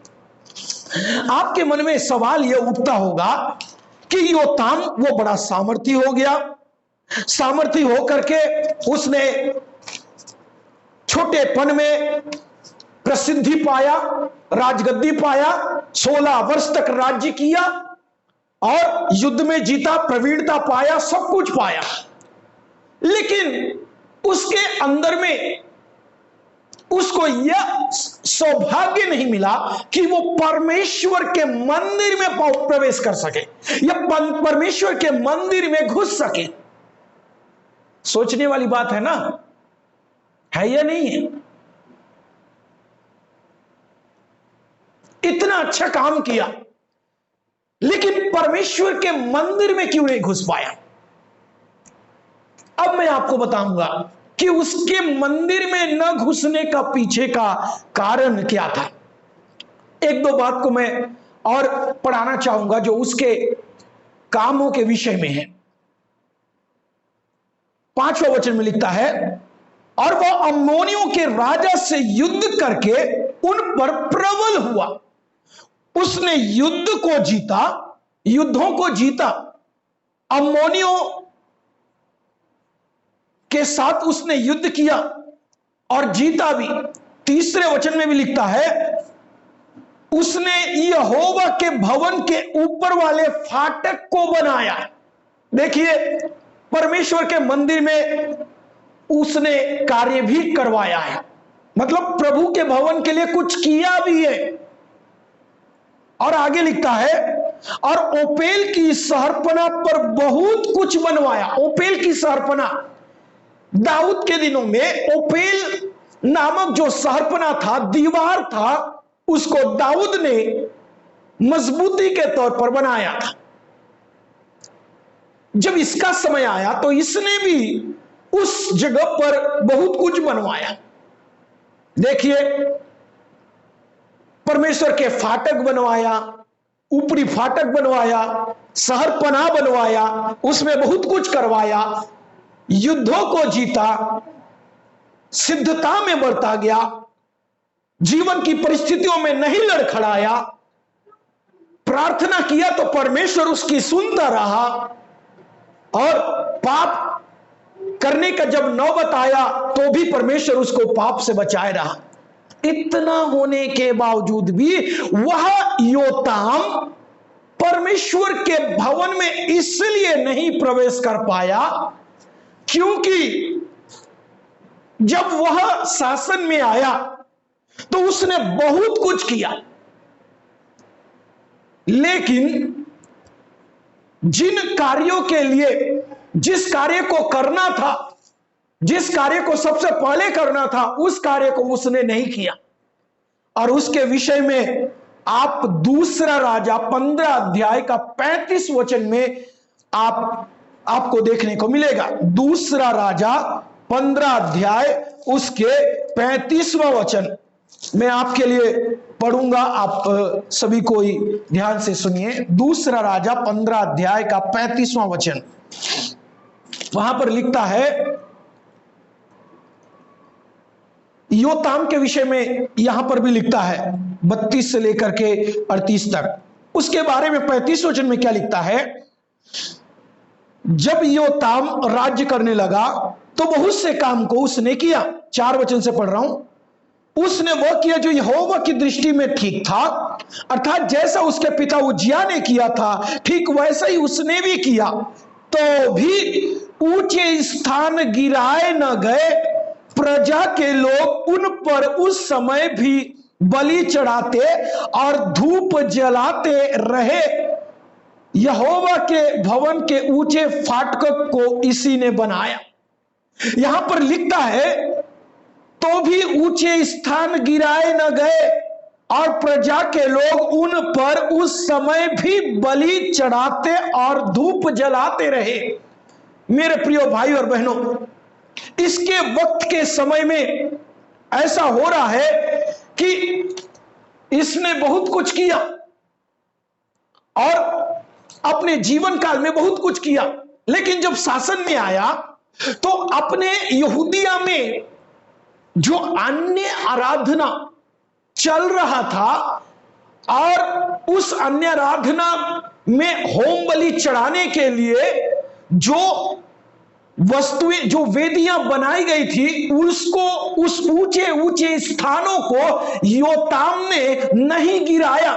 Speaker 1: आपके मन में सवाल यह उठता होगा कि योताम वो बड़ा सामर्थी हो गया, सामर्थी होकर के उसने छोटेपन में प्रसिद्धि पाया, राजगद्दी पाया, 16 वर्ष तक राज्य किया और युद्ध में जीता, प्रवीणता पाया, सब कुछ पाया। लेकिन उसके अंदर में उसको यह सौभाग्य नहीं मिला कि वो परमेश्वर के मंदिर में प्रवेश कर सके या परमेश्वर के मंदिर में घुस सके। सोचने वाली बात है ना, है या नहीं है? इतना अच्छा काम किया लेकिन परमेश्वर के मंदिर में क्यों नहीं घुस पाया? अब मैं आपको बताऊंगा कि उसके मंदिर में न घुसने का पीछे का कारण क्या था। एक दो बात को मैं और पढ़ाना चाहूंगा जो उसके कामों के विषय में है। 5वां वचन में लिखता है, और वह अम्मोनियों के राजा से युद्ध करके उन पर प्रबल हुआ। उसने युद्ध को जीता, युद्धों को जीता, अम्मोनियों के साथ उसने युद्ध किया और जीता भी। 3 वचन में भी लिखता है, उसने यहोवा के भवन के ऊपर वाले फाटक को बनाया। देखिए, परमेश्वर के मंदिर में उसने कार्य भी करवाया है, मतलब प्रभु के भवन के लिए कुछ किया भी है। और आगे लिखता है, और ओपेल की शहरपना पर बहुत कुछ बनवाया। ओपेल की शहरपना, दाऊद के दिनों में ओपेल नामक जो शहरपना था, दीवार था, उसको दाऊद ने मजबूती के तौर पर बनाया था। जब इसका समय आया तो इसने भी उस जगह पर बहुत कुछ बनवाया। देखिए, परमेश्वर के फाटक बनवाया, ऊपरी फाटक बनवाया, शहरपनाह बनवाया, उसमें बहुत कुछ करवाया, युद्धों को जीता, सिद्धता में बढ़ता गया, जीवन की परिस्थितियों में नहीं लड़खड़ाया, प्रार्थना किया तो परमेश्वर उसकी सुनता रहा, और पाप करने का जब नौबत आया तो भी परमेश्वर उसको पाप से बचाए रहा। इतना होने के बावजूद भी वह योताम परमेश्वर के भवन में इसलिए नहीं प्रवेश कर पाया क्योंकि जब वह शासन में आया तो उसने बहुत कुछ किया, लेकिन जिन कार्यों के लिए, जिस कार्य को करना था, जिस कार्य को सबसे पहले करना था, उस कार्य को उसने नहीं किया। और उसके विषय में आप 2 राजा 15 अध्याय का 35 वचन में आपको देखने को मिलेगा। 2 राजा 15 अध्याय उसके 35वां वचन मैं आपके लिए पढ़ूंगा, आप सभी कोई ध्यान से सुनिए। 2 राजा 15 अध्याय का 35वां वचन, वहां पर लिखता है, योताम के विषय में यहां पर भी लिखता है 32 से लेकर के 38 तक। उसके बारे में 35 वचन में क्या लिखता है? जब योताम राज्य करने लगा तो बहुत से काम को उसने किया। 4 वचन से पढ़ रहा हूं। उसने वह किया जो यहोवा की दृष्टि में ठीक था, अर्थात जैसा उसके पिता उज्जियाह ने किया था ठीक वैसा ही उसने भी किया। तो भी ऊंचे स्थान गिराए न गए, प्रजा के लोग उन पर उस समय भी बलि चढ़ाते और धूप जलाते रहे। यहोवा के भवन के ऊंचे फाटक को इसी ने बनाया। यहां पर लिखता है तो भी ऊंचे स्थान गिराए न गए और प्रजा के लोग उन पर उस समय भी बलि चढ़ाते और धूप जलाते रहे। मेरे प्रिय भाई और बहनों, इसके वक्त के समय में ऐसा हो रहा है कि इसने बहुत कुछ किया और अपने जीवन काल में बहुत कुछ किया, लेकिन जब शासन में आया तो अपने यहूदिया में जो अन्य आराधना चल रहा था और उस अन्य आराधना में होम बलि चढ़ाने के लिए जो वस्तुएं, जो वेदियां बनाई गई थी, उसको, उस ऊंचे ऊंचे स्थानों को योताम ने नहीं गिराया।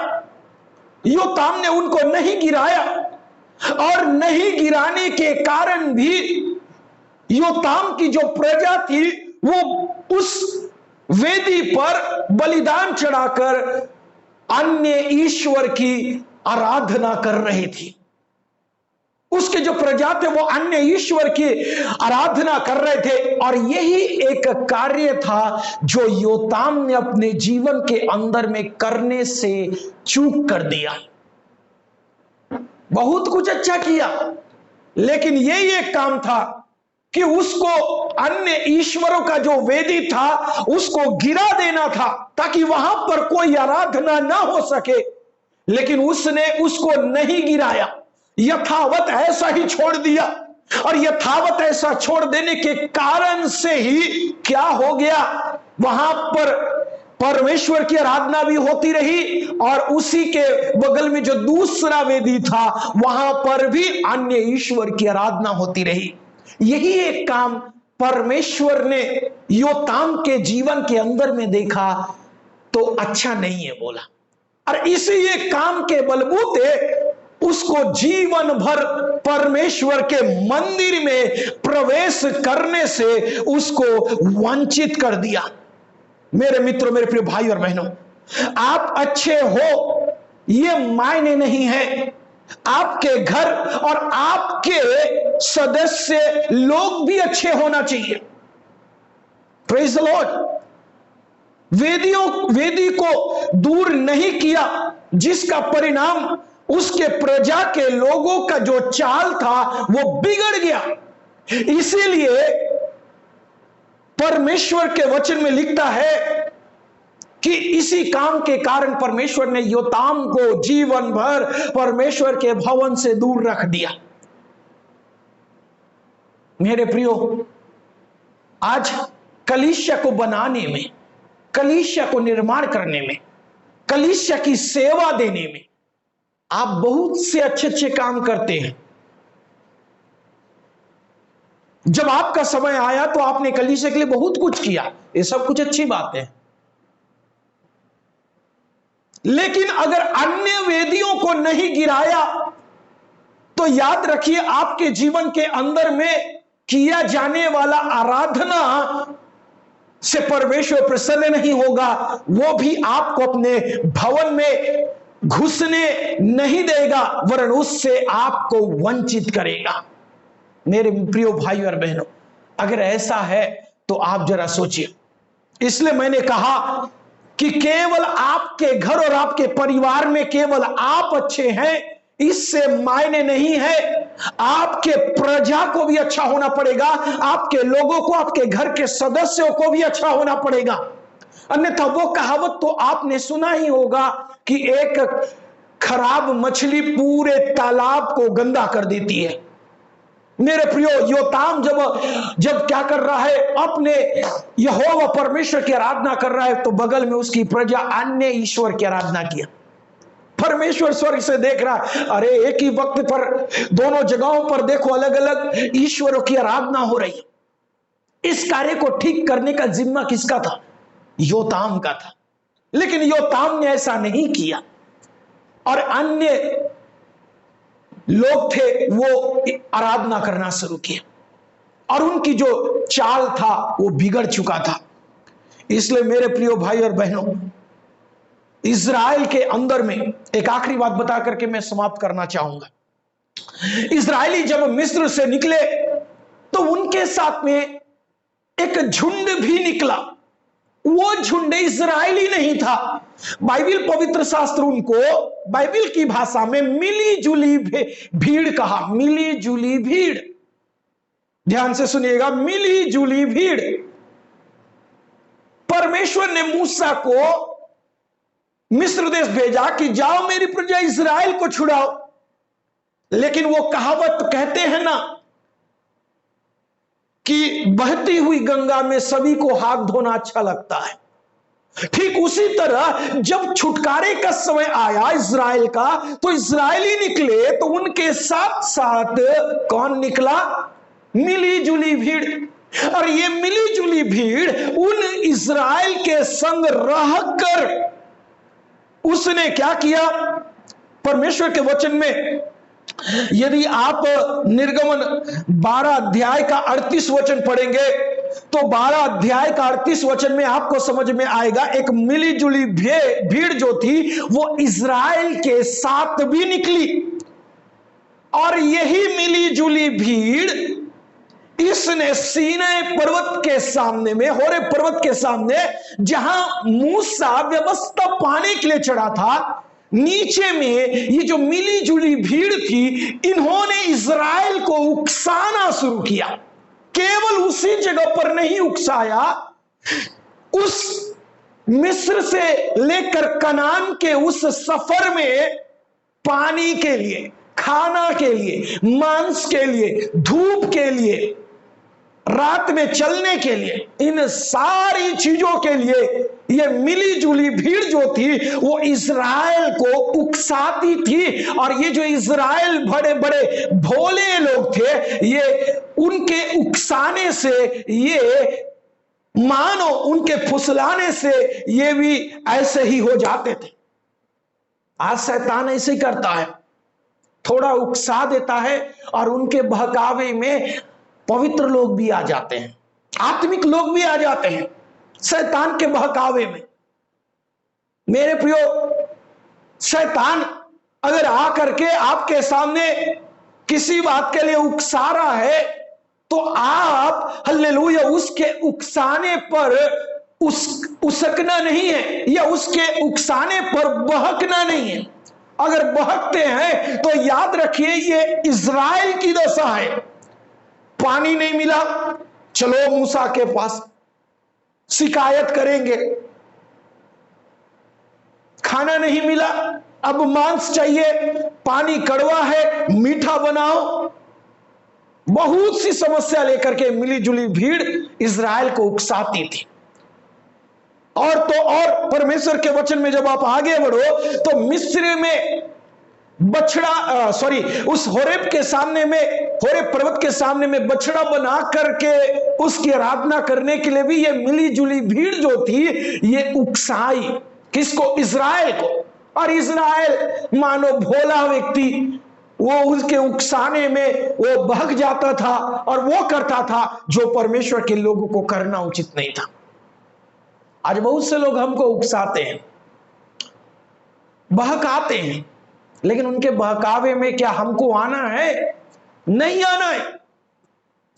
Speaker 1: योताम ने उनको नहीं गिराया और नहीं गिराने के कारण भी योताम की जो प्रजा थी वो उस वेदी पर बलिदान चढ़ाकर अन्य ईश्वर की आराधना कर रही थी। उसके जो प्रजा थे वो अन्य ईश्वर की आराधना कर रहे थे और यही एक कार्य था जो योताम ने अपने जीवन के अंदर में करने से चूक कर दिया। बहुत कुछ अच्छा किया, लेकिन यही एक काम था कि उसको अन्य ईश्वरों का जो वेदी था उसको गिरा देना था ताकि वहां पर कोई आराधना ना हो सके, लेकिन उसने उसको नहीं गिराया, यथावत ऐसा ही छोड़ दिया। और यथावत ऐसा छोड़ देने के कारण से ही क्या हो गया, वहां पर परमेश्वर की आराधना भी होती रही और उसी के बगल में जो दूसरा वेदी था वहां पर भी अन्य ईश्वर की आराधना होती रही। यही एक काम परमेश्वर ने योताम के जीवन के अंदर में देखा तो अच्छा नहीं है बोला, और इसी एक काम के बलबूते उसको जीवन भर परमेश्वर के मंदिर में प्रवेश करने से उसको वंचित कर दिया। मेरे मित्रों, मेरे प्रिय भाई और बहनों, आप अच्छे हो ये मायने नहीं है, आपके घर और आपके सदस्य लोग भी अच्छे होना चाहिए। Praise the Lord. वेदी को दूर नहीं किया जिसका परिणाम उसके प्रजा के लोगों का जो चाल था वो बिगड़ गया। इसीलिए परमेश्वर के वचन में लिखता है कि इसी काम के कारण परमेश्वर ने योताम को जीवन भर परमेश्वर के भवन से दूर रख दिया। मेरे प्रियो, आज कलीसिया को बनाने में, कलीसिया को निर्माण करने में, कलीसिया की सेवा देने में आप बहुत से अच्छे अच्छे काम करते हैं। जब आपका समय आया तो आपने कलीसिया के लिए बहुत कुछ किया, ये सब कुछ अच्छी बात है, लेकिन अगर अन्य वेदियों को नहीं गिराया तो याद रखिए आपके जीवन के अंदर में किया जाने वाला आराधना से परमेश्वर प्रसन्न नहीं होगा, वो भी आपको अपने भवन में घुसने नहीं देगा वरन उससे आपको वंचित करेगा। मेरे प्रिय भाई और बहनों, अगर ऐसा है तो आप जरा सोचिए। इसलिए मैंने कहा कि केवल आपके घर और आपके परिवार में केवल आप अच्छे हैं इससे मायने नहीं है, आपके प्रजा को भी अच्छा होना पड़ेगा, आपके लोगों को, आपके घर के सदस्यों को भी अच्छा होना पड़ेगा। अन्यथा वो कहावत तो आपने सुना ही होगा कि एक खराब मछली पूरे तालाब को गंदा कर देती है। मेरे प्रियो, योताम जब क्या कर रहा है, अपने यहोवा परमेश्वर की आराधना कर रहा है, तो बगल में उसकी प्रजा अन्य ईश्वर की आराधना किया। परमेश्वर स्वर्ग से देख रहा, अरे एक ही वक्त पर दोनों जगहों पर देखो अलग अलग ईश्वरों की आराधना हो रही है। इस कार्य को ठीक करने का जिम्मा किसका था? योताम का था। लेकिन योताम ने ऐसा नहीं किया, और अन्य लोग थे वो आराधना करना शुरू किया, और उनकी जो चाल था वो बिगड़ चुका था। इसलिए मेरे प्रियो भाई और बहनों, इज़राइल के अंदर में एक आखिरी बात बता करके मैं समाप्त करना चाहूंगा। इज़राइली जब मिस्र से निकले तो उनके साथ में एक झुंड भी निकला। वो झुंड इज़राइली नहीं था। बाइबिल, पवित्र शास्त्र उनको बाइबिल की भाषा में मिली जुली भीड़ कहा। मिली जुली भीड़, ध्यान से सुनिएगा, मिली जुली भीड़। परमेश्वर ने मूसा को मिस्र देश भेजा कि जाओ मेरी प्रजा इज़राइल को छुड़ाओ। लेकिन वो कहावत कहते हैं ना कि बहती हुई गंगा में सभी को हाथ धोना अच्छा लगता है। ठीक उसी तरह जब छुटकारे का समय आया इज़राइल का, तो इज़राइली निकले, तो उनके साथ साथ कौन निकला? मिली जुली भीड़। और ये मिली जुली भीड़ उन इज़राइल के संग रहकर उसने क्या किया? परमेश्वर के वचन में यदि आप निर्गमन 12 अध्याय का 38 वचन पढ़ेंगे, तो 12 अध्याय का 38 वचन में आपको समझ में आएगा, एक मिली जुली भीड़ जो थी वो इज़राइल के साथ भी निकली। और यही मिली जुली भीड़ इसने सीनै पर्वत के सामने में, होरे पर्वत के सामने, जहां मूसा व्यवस्था पाने के लिए चढ़ा था, नीचे में ये जो मिली जुली भीड़ थी, इन्होंने इज़राइल को उकसाना शुरू किया। केवल उसी जगह पर नहीं उकसाया, उस मिस्र से लेकर कनान के उस सफर में पानी के लिए, खाना के लिए, मांस के लिए, धूप के लिए, रात में चलने के लिए, इन सारी चीजों के लिए ये मिली जुली भीड़ जो थी वो इज़राइल को उकसाती थी। और ये जो इज़राइल बड़े बड़े भोले लोग थे, ये उनके उकसाने से, ये मानो उनके फुसलाने से ये भी ऐसे ही हो जाते थे। आज शैतान ऐसे ही करता है, थोड़ा उकसा देता है और उनके बहकावे में पवित्र लोग भी आ जाते हैं, आत्मिक लोग भी आ जाते हैं शैतान के बहकावे में। मेरे प्रियो, शैतान अगर आकर के आपके सामने किसी बात के लिए उकसा रहा है, तो आप हल्लेलुया उसके उकसाने पर उसकना नहीं है, या उसके उकसाने पर बहकना नहीं है। अगर बहकते हैं तो याद रखिए ये इज़राइल की दशा है। पानी नहीं मिला, चलो मूसा के पास शिकायत करेंगे। खाना नहीं मिला, अब मांस चाहिए, पानी कड़वा है, मीठा बनाओ। बहुत सी समस्या लेकर के मिली जुली भीड़ इज़राइल को उकसाती थी। और तो और परमेश्वर के वचन में जब आप आगे बढ़ो, तो मिस्र में बछड़ा, उस होरेब के सामने में, होरेब पर्वत के सामने में बछड़ा बना करके उसकी आराधना करने के लिए भी ये मिली जुली भीड़ जो थी ये उकसाई। किसको? इज़राइल को। और इज़राइल मानो भोला व्यक्ति, वो उसके उकसाने में वो बहक जाता था और वो करता था जो परमेश्वर के लोगों को करना उचित नहीं था। आज बहुत से लोग हमको उकसाते हैं, बहकाते हैं, लेकिन उनके बहकावे में क्या हमको आना है? नहीं आना है।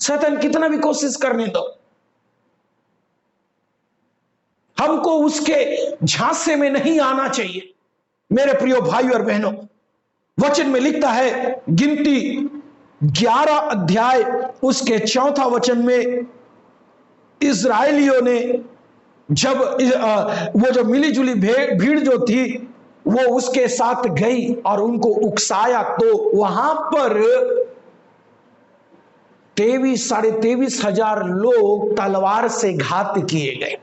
Speaker 1: शैतान कितना भी कोशिश करने दो, हमको उसके झांसे में नहीं आना चाहिए। मेरे प्रियो भाई और बहनों, वचन में लिखता है, गिनती 11 अध्याय उसके 4 वचन में, इज़राइलियों ने जब वो जो मिली जुली भीड़ जो थी वो उसके साथ गई और उनको उकसाया, तो वहां पर साढ़े 23,000 लोग तलवार से घात किए गए।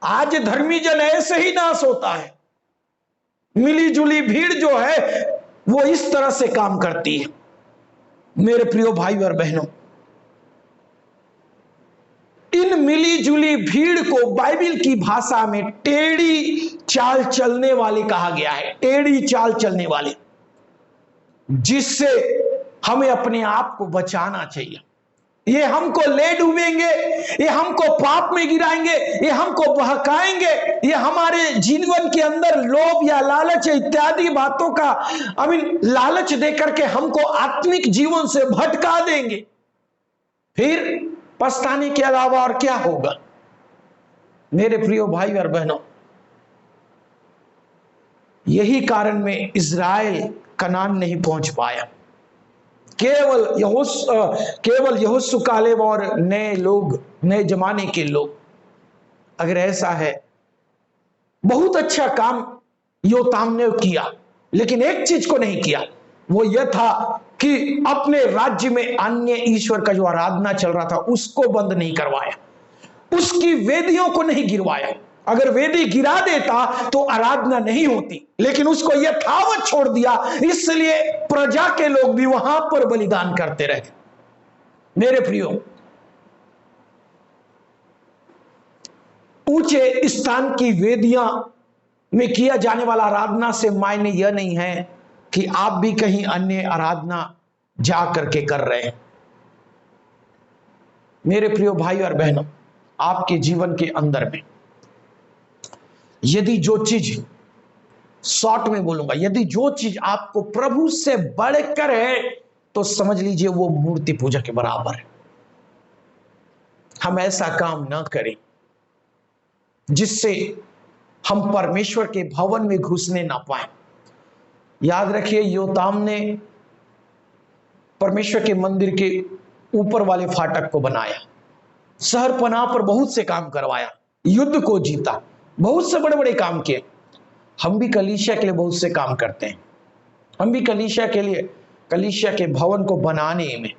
Speaker 1: आज धर्मी जन ऐसे ही नाश होता है। मिली जुली भीड़ जो है वो इस तरह से काम करती है। मेरे प्रिय भाई और बहनों, इन मिली जुली भीड़ को बाइबल की भाषा में टेढ़ी चाल चलने वाले कहा गया है। टेढ़ी चाल चलने वाले, जिससे हमें अपने आप को बचाना चाहिए। ये हमको ले डूबेंगे, ये हमको पाप में गिराएंगे, ये हमको बहकाएंगे, ये हमारे जीवन के अंदर लोभ या लालच इत्यादि बातों का लालच देकर के हमको आत्मिक जीवन से भटका देंगे। फिर पछताने के अलावा और क्या होगा? मेरे प्रिय भाई और बहनों, यही कारण में इज़राइल कनान नहीं पहुंच पाया। केवल यहोशू कालेब और नए लोग, नए जमाने के लोग। अगर ऐसा है, बहुत अच्छा काम योताम ने किया, लेकिन एक चीज को नहीं किया, वो यह था कि अपने राज्य में अन्य ईश्वर का जो आराधना चल रहा था उसको बंद नहीं करवाया, उसकी वेदियों को नहीं गिरवाया। अगर वेदी गिरा देता तो आराधना नहीं होती, लेकिन उसको यथावत छोड़ दिया, इसलिए प्रजा के लोग भी वहां पर बलिदान करते रहे। मेरे प्रियो, ऊंचे स्थान की वेदियां में किया जाने वाला आराधना से मायने यह नहीं है कि आप भी कहीं अन्य आराधना जा करके कर रहे हैं। मेरे प्रियो भाई और बहनों, आपके जीवन के अंदर में यदि जो चीज, शॉर्ट में बोलूंगा, यदि जो चीज आपको प्रभु से बढ़कर है तो समझ लीजिए वो मूर्ति पूजा के बराबर है। हम ऐसा काम ना करें जिससे हम परमेश्वर के भवन में घुसने ना पाए। याद रखिए, योताम ने परमेश्वर के मंदिर के ऊपर वाले फाटक को बनाया, शहर पनाह पर बहुत से काम करवाया, युद्ध को जीता, बहुत से बड़े बड़े काम किए। हम भी कलीसिया के लिए बहुत से काम करते हैं। हम भी कलीसिया के लिए, कलीसिया के भवन को बनाने में,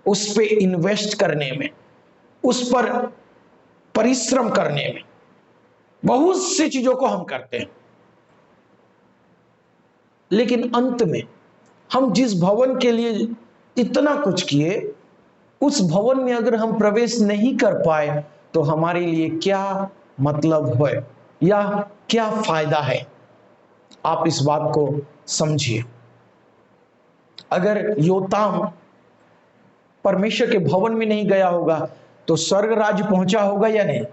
Speaker 1: उस पे इन्वेस्ट करने में, उस पर परिश्रम करने में, बहुत सी चीजों को हम करते हैं। लेकिन अंत में हम जिस भवन के लिए इतना कुछ किए, उस भवन में अगर हम प्रवेश नहीं कर पाए तो हमारे लिए क्या मतलब है या क्या फायदा है? आप इस बात को समझिए। अगर योताम परमेश्वर के भवन में नहीं गया होगा तो स्वर्ग राज्य पहुंचा होगा या नहीं?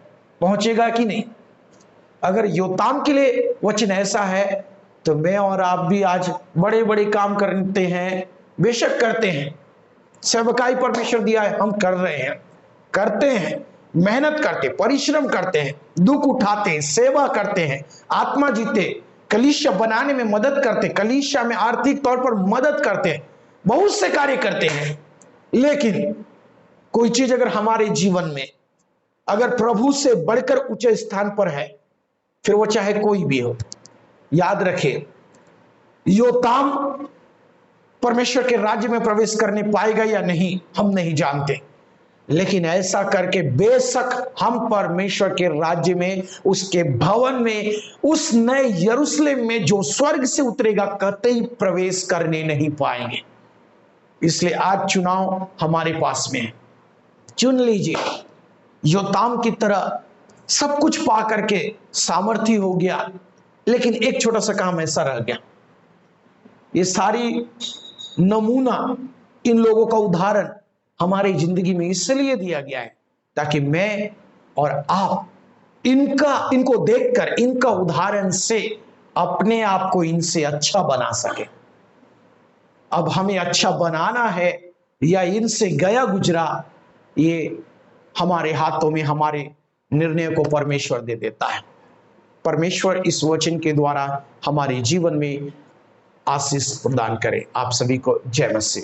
Speaker 1: पहुंचेगा कि नहीं? अगर योताम के लिए वचन ऐसा है तो मैं और आप भी आज बड़े बड़े काम करते हैं, बेशक करते हैं। सेवकाई परमेश्वर दिया है, हम कर रहे हैं, करते हैं, मेहनत करते, परिश्रम करते हैं, दुख उठाते हैं, सेवा करते हैं, आत्मा जीते, कलीसिया बनाने में मदद करते, कलीसिया में आर्थिक तौर पर मदद करते हैं, बहुत से कार्य करते हैं। लेकिन कोई चीज अगर हमारे जीवन में अगर प्रभु से बढ़कर ऊंचे स्थान पर है, फिर वो चाहे कोई भी हो, याद रखिए, योताम परमेश्वर के राज्य में प्रवेश करने पाएगा या नहीं हम नहीं जानते, लेकिन ऐसा करके बेशक हम परमेश्वर के राज्य में, उसके भवन में, उस नए यरूशलेम में जो स्वर्ग से उतरेगा, कतई प्रवेश करने नहीं पाएंगे। इसलिए आज चुनाव हमारे पास में है। चुन लीजिए। योताम की तरह सब कुछ पा करके सामर्थ्य हो गया, लेकिन एक छोटा सा काम ऐसा रह गया। ये सारी नमूना, इन लोगों का उदाहरण हमारी जिंदगी में इसलिए दिया गया है ताकि मैं और आप इनको देखकर, इनका उदाहरण से अपने आप को इनसे अच्छा बना सके। अब हमें अच्छा बनाना है या इनसे गया गुजरा, ये हमारे हाथों में, हमारे निर्णय को परमेश्वर दे देता है। परमेश्वर इस वचन के द्वारा हमारे जीवन में आशीष प्रदान करे। आप सभी को जय मसीह।